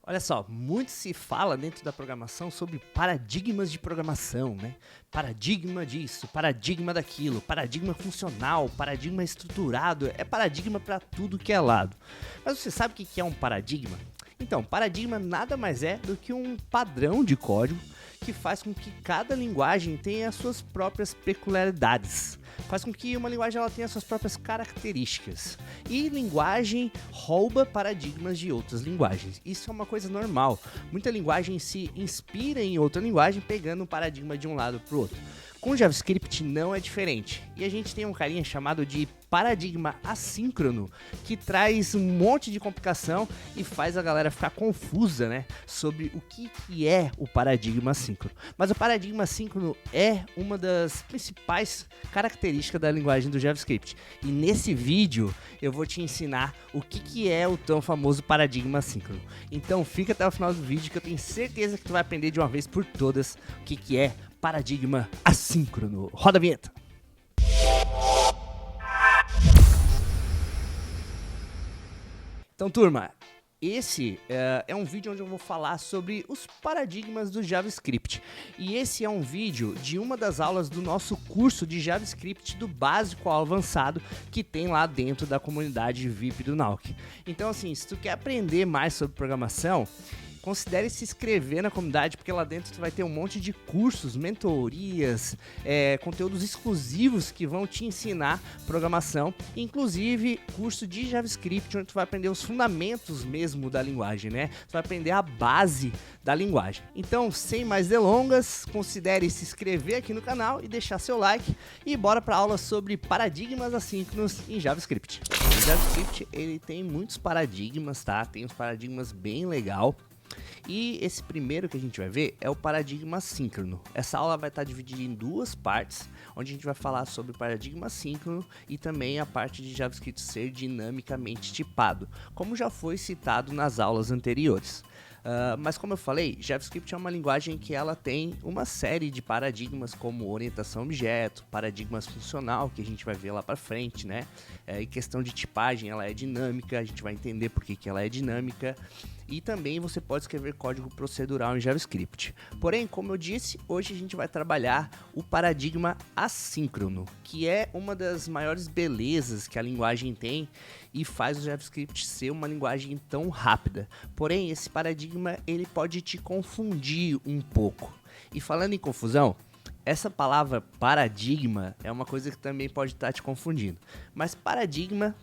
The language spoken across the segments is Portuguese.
Olha só, muito se fala dentro da programação sobre paradigmas de programação, né? Paradigma disso, paradigma daquilo, paradigma funcional, paradigma estruturado, é paradigma para tudo que é lado. Mas você sabe o que é um paradigma? Então, paradigma nada mais é do que um padrão de código que faz com que cada linguagem tenha as suas próprias peculiaridades. Faz com que uma linguagem ela tenha suas próprias características. E linguagem rouba paradigmas de outras linguagens. Isso é uma coisa normal. Muita linguagem se inspira em outra linguagem, pegando um paradigma de um lado para o outro. Com JavaScript não é diferente. E a gente tem um carinha chamado de paradigma assíncrono, que traz um monte de complicação e faz a galera ficar confusa, né, sobre o que é o paradigma assíncrono. Mas o paradigma assíncrono é uma das principais características da linguagem do JavaScript. E nesse vídeo eu vou te ensinar o que é o tão famoso paradigma assíncrono. Então fica até o final do vídeo que eu tenho certeza que tu vai aprender de uma vez por todas o que é paradigma assíncrono. Roda a vinheta. Então, turma, esse é um vídeo onde eu vou falar sobre os paradigmas do JavaScript. E esse é um vídeo de uma das aulas do nosso curso de JavaScript do básico ao avançado que tem lá dentro da comunidade VIP do Nauk. Então, assim, se tu quer aprender mais sobre programação, considere se inscrever na comunidade, porque lá dentro tu vai ter um monte de cursos, mentorias, conteúdos exclusivos que vão te ensinar programação, inclusive curso de JavaScript, onde tu vai aprender os fundamentos mesmo da linguagem, né? Tu vai aprender a base da linguagem. Então, sem mais delongas, considere se inscrever aqui no canal e deixar seu like e bora para a aula sobre paradigmas assíncronos em JavaScript. O JavaScript, ele tem muitos paradigmas, tá? Tem uns paradigmas bem legal. E esse primeiro que a gente vai ver é o paradigma assíncrono. Essa aula vai estar dividida em duas partes, onde a gente vai falar sobre o paradigma assíncrono e também a parte de JavaScript ser dinamicamente tipado, como já foi citado nas aulas anteriores. Mas como eu falei, JavaScript é uma linguagem que ela tem uma série de paradigmas como orientação a objeto, paradigmas funcional, que a gente vai ver lá para frente, né? E questão de tipagem, ela é dinâmica, a gente vai entender por que ela é dinâmica. E também você pode escrever código procedural em JavaScript. Porém, como eu disse, hoje a gente vai trabalhar o paradigma assíncrono, que é uma das maiores belezas que a linguagem tem e faz o JavaScript ser uma linguagem tão rápida. Porém, esse paradigma ele pode te confundir um pouco. E falando em confusão, essa palavra paradigma é uma coisa que também pode estar te confundindo. Mas paradigma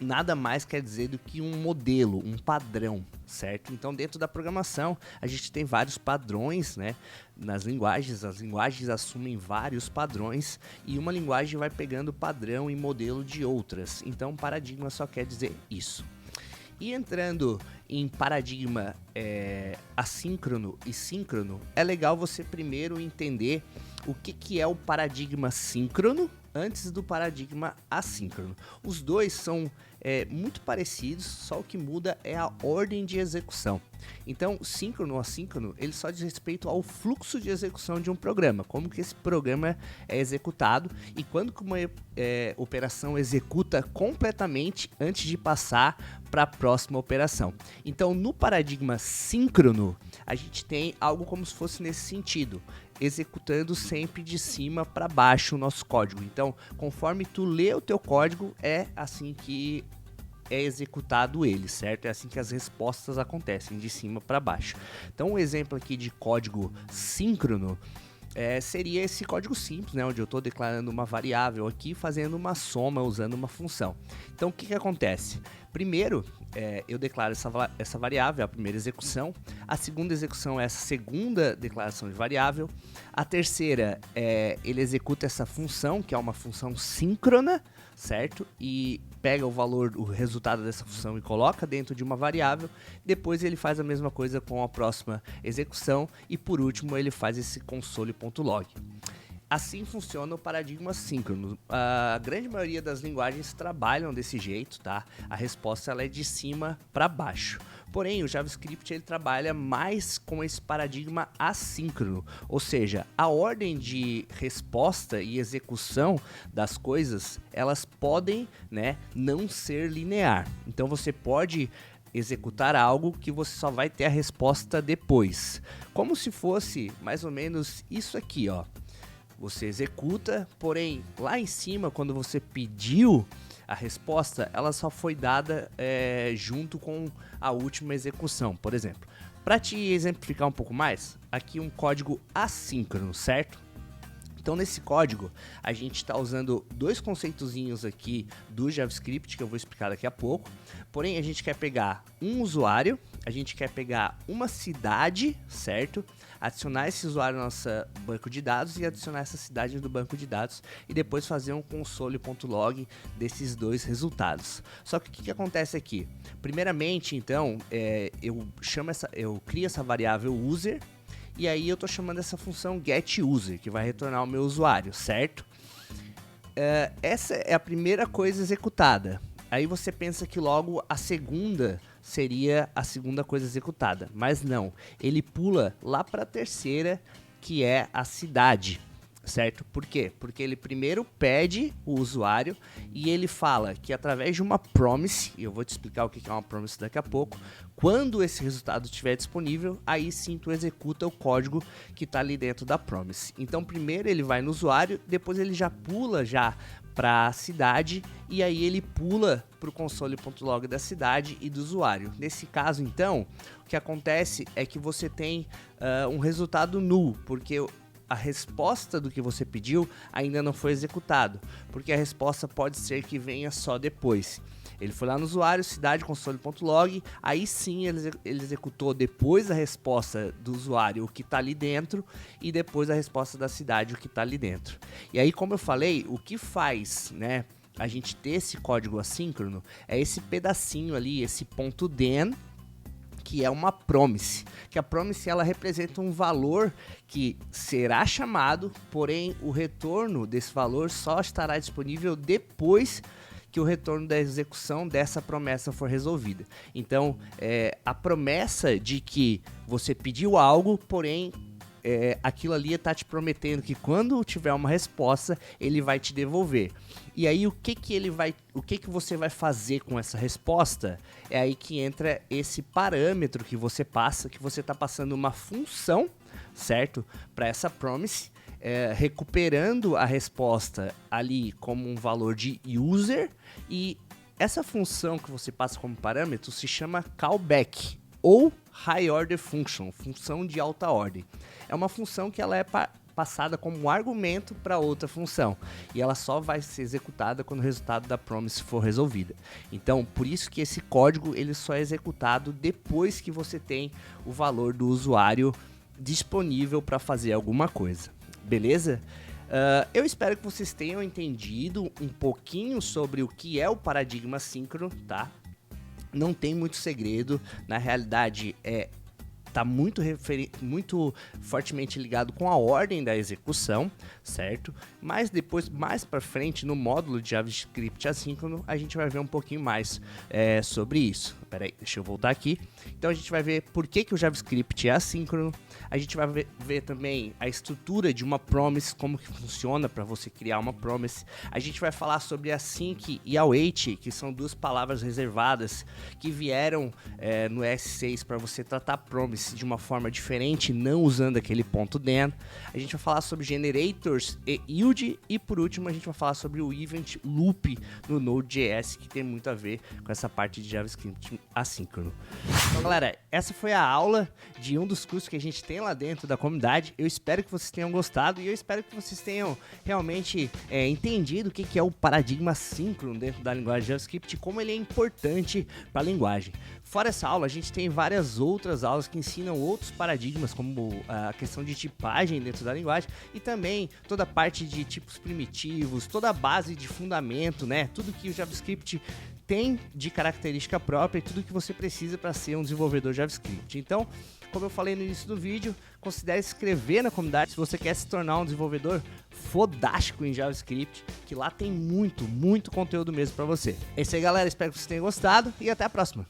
nada mais quer dizer do que um modelo, um padrão, certo? Então, dentro da programação, a gente tem vários padrões, né? Nas linguagens, as linguagens assumem vários padrões e uma linguagem vai pegando padrão e modelo de outras. Então, paradigma só quer dizer isso. E entrando em paradigma assíncrono e síncrono, é legal você primeiro entender o que é o paradigma síncrono antes do paradigma assíncrono. Os dois são muito parecidos, só o que muda é a ordem de execução. Então, síncrono ou assíncrono, ele só diz respeito ao fluxo de execução de um programa, como que esse programa é executado e quando que uma operação executa completamente antes de passar para a próxima operação. Então, no paradigma síncrono, a gente tem algo como se fosse nesse sentido, executando sempre de cima para baixo o nosso código. Então, conforme tu lê o teu código, é assim que é executado ele, certo? É assim que as respostas acontecem, de cima para baixo. Então, um exemplo aqui de código síncrono seria esse código simples, né, onde eu estou declarando uma variável aqui, fazendo uma usando uma função. Então, o que acontece? Primeiro, eu declaro essa variável, a primeira execução. A segunda execução é essa segunda declaração de variável. A terceira, ele executa essa função, que é uma função síncrona, certo? E pega o valor, o resultado dessa função e coloca dentro de uma variável. Depois ele faz a mesma coisa com a próxima execução. E por último, ele faz esse console.log. Assim funciona o paradigma síncrono. A grande maioria das linguagens trabalham desse jeito, tá? A resposta ela é de cima para baixo. Porém, o JavaScript ele trabalha mais com esse paradigma assíncrono, ou seja, a ordem de resposta e execução das coisas, elas podem, né, não ser linear. Então você pode executar algo que você só vai ter a resposta depois. Como se fosse mais ou menos isso aqui, ó. Você executa, porém lá em cima, quando você pediu a resposta, ela só foi dada junto com a última execução. Por exemplo, para te exemplificar um pouco mais, aqui um código assíncrono, certo? Então nesse código a gente está usando dois conceitozinhos aqui do JavaScript que eu vou explicar daqui a pouco. Porém a gente quer pegar um usuário, a gente quer pegar uma cidade, certo? Adicionar esse usuário no nosso banco de dados e adicionar essa cidade no banco de dados e depois fazer um console.log desses dois resultados. Só que o que acontece aqui? Primeiramente, então, eu crio essa variável user. E aí eu tô chamando essa função getUser, que vai retornar o meu usuário, certo? Essa é a primeira coisa executada. Aí você pensa que logo a segunda seria a segunda coisa executada. Mas não, ele pula lá para a terceira, que é a cidade. Certo? Por quê? Porque ele primeiro pede o usuário e ele fala que através de uma promise, e eu vou te explicar o que é uma promise daqui a pouco, quando esse resultado estiver disponível, aí sim tu executa o código que está ali dentro da promise. Então primeiro ele vai no usuário, depois ele já pula para a cidade e aí ele pula para o console.log da cidade e do usuário. Nesse caso então, o que acontece é que você tem um resultado null, porque a resposta do que você pediu ainda não foi executado, porque a resposta pode ser que venha só depois. Ele foi lá no usuário, cidade, console.log, aí sim ele executou depois da resposta do usuário o que está ali dentro e depois da resposta da cidade o que está ali dentro. E aí, como eu falei, o que faz, né, a gente ter esse código assíncrono é esse pedacinho ali, esse ponto .den, que é uma promise, que a promise ela representa um valor que será chamado, porém o retorno desse valor só estará disponível depois que o retorno da execução dessa promessa for resolvida. Então, a promessa de que você pediu algo, porém aquilo ali está te prometendo que quando tiver uma resposta, ele vai te devolver. E aí o que você vai fazer com essa resposta? É aí que entra esse parâmetro que você passa, que você está passando uma função, certo? Para essa promise, recuperando a resposta ali como um valor de user, e essa função que você passa como parâmetro se chama callback ou high order function, função de alta ordem. É uma função que ela é passada como um argumento para outra função e ela só vai ser executada quando o resultado da promise for resolvida. Então, por isso que esse código ele só é executado depois que você tem o valor do usuário disponível para fazer alguma coisa. Beleza? Eu espero que vocês tenham entendido um pouquinho sobre o que é o paradigma assíncrono, tá? Não tem muito segredo, na realidade está muito fortemente ligado com a ordem da execução, certo? Mas depois, mais para frente, no módulo de JavaScript assíncrono, a gente vai ver um pouquinho mais sobre isso. Espera aí, deixa eu voltar aqui. Então a gente vai ver por que o JavaScript é assíncrono, a gente vai ver também a estrutura de uma promise, como que funciona para você criar uma promise. A gente vai falar sobre a async e await, que são duas palavras reservadas que vieram no S6 para você tratar promise de uma forma diferente, não usando aquele ponto .den. A gente vai falar sobre generators e yield e por último a gente vai falar sobre o event loop no Node.js, que tem muito a ver com essa parte de JavaScript assíncrono. Então, galera, essa foi a aula de um dos cursos que a gente tem lá dentro da comunidade. Eu espero que vocês tenham gostado e eu espero que vocês tenham realmente entendido o que é o paradigma assíncrono dentro da linguagem JavaScript e como ele é importante para a linguagem. Fora essa aula, a gente tem várias outras aulas que ensinam outros paradigmas, como a questão de tipagem dentro da linguagem e também toda a parte de tipos primitivos, toda a base de fundamento, né? Tudo que o JavaScript tem de característica própria e tudo que você precisa para ser um desenvolvedor JavaScript. Então, como eu falei no início do vídeo, considere se inscrever na comunidade se você quer se tornar um desenvolvedor fodástico em JavaScript, que lá tem muito conteúdo mesmo para você. É isso aí, galera. Espero que vocês tenham gostado e até a próxima.